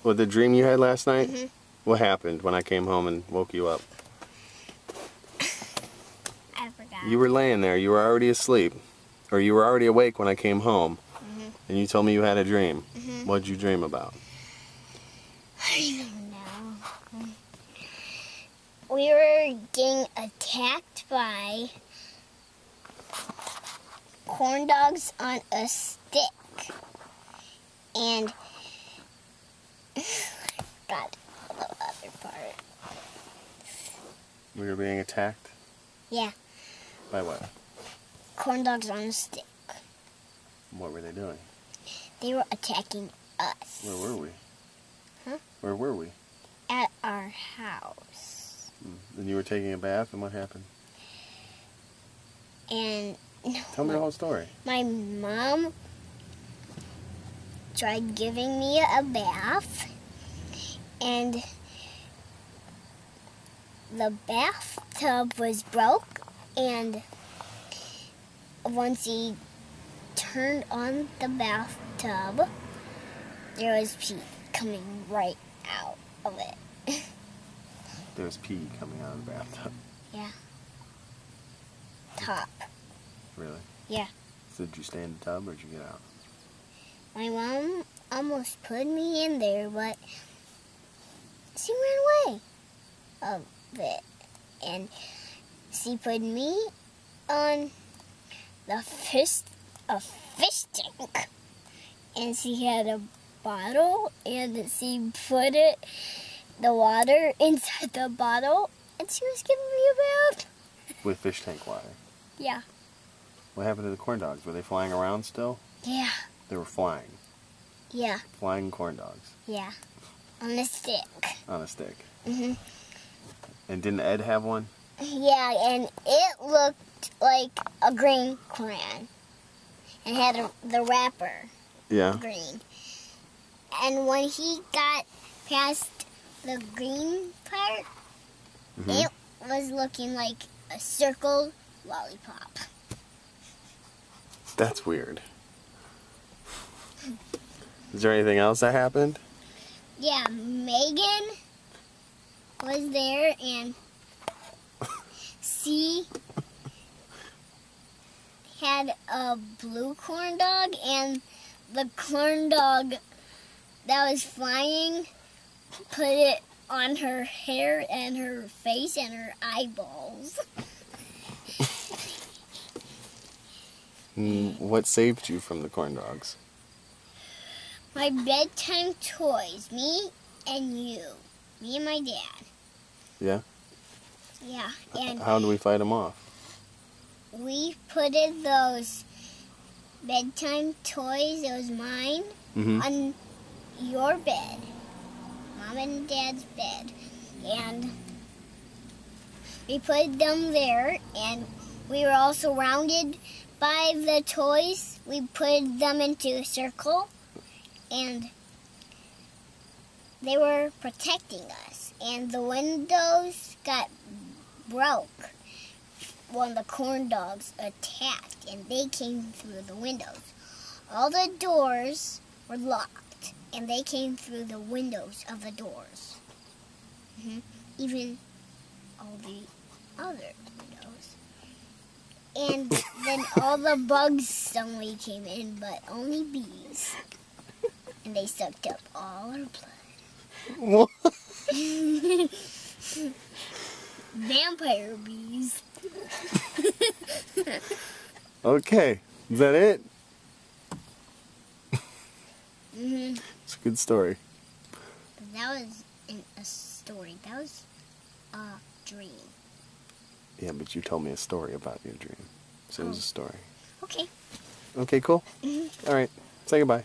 What, the dream you had last night? Mm-hmm. What happened when I came home and woke you up? I forgot. You were laying there. You were already asleep. Or you were already awake when I came home. Mm-hmm. And you told me you had a dream. Mm-hmm. What did you dream about? I don't know. We were getting attacked by corn dogs on a stick. And I forgot the other part. We were being attacked? Yeah, By what? corn dogs on a stick. What were they doing? They were attacking us. Where were we? Huh? Where were we? At our house. And you were taking a bath, and what happened? And Tell me the whole story. my mom tried giving me a bath, and the bathtub was broke, and once he turned on the bathtub, there was pee coming right out of it. There was pee coming out of the bathtub. Yeah. Top. Really? Yeah. So did you stay in the tub, or did you get out? My mom almost put me in there, but she ran away of it. And she put me on a fish tank. And she had a bottle, and she put the water inside the bottle, and she was giving me a bath. With fish tank water. Yeah. What happened to the corn dogs? Were they flying around still? Yeah. They were flying. Yeah. Flying corn dogs. Yeah. On a stick. On a stick. Mm-hmm. And didn't Ed have one? Yeah, and it looked like a green crayon. And had the wrapper Yeah. green. And when he got past the green part, it was looking like a circle lollipop. That's weird. Is there anything else that happened? Yeah, Megan was there, and she had a blue corn dog, and the corn dog that was flying put it on her hair and her face and her eyeballs. What saved you from the corn dogs? My bedtime toys, me and you. Me and my dad. Yeah? Yeah, and How do we fight them off? we put in those bedtime toys, it was mine, on your bed. Mom and Dad's bed. And we put them there, and we were all surrounded by the toys. We put them into a circle, and they were protecting us. And the windows got broke when the corn dogs attacked, and they came through the windows. All the doors were locked, and they came through the windows of the doors. Even all the other windows. And then all the bugs suddenly came in, but only bees. And they sucked up all our blood. What? Vampire bees. Okay. Is that it? It's a good story. But that wasn't a story. That was a dream. Yeah, but you told me a story about your dream. So it was a story. Okay. Okay, cool. All right. Say goodbye.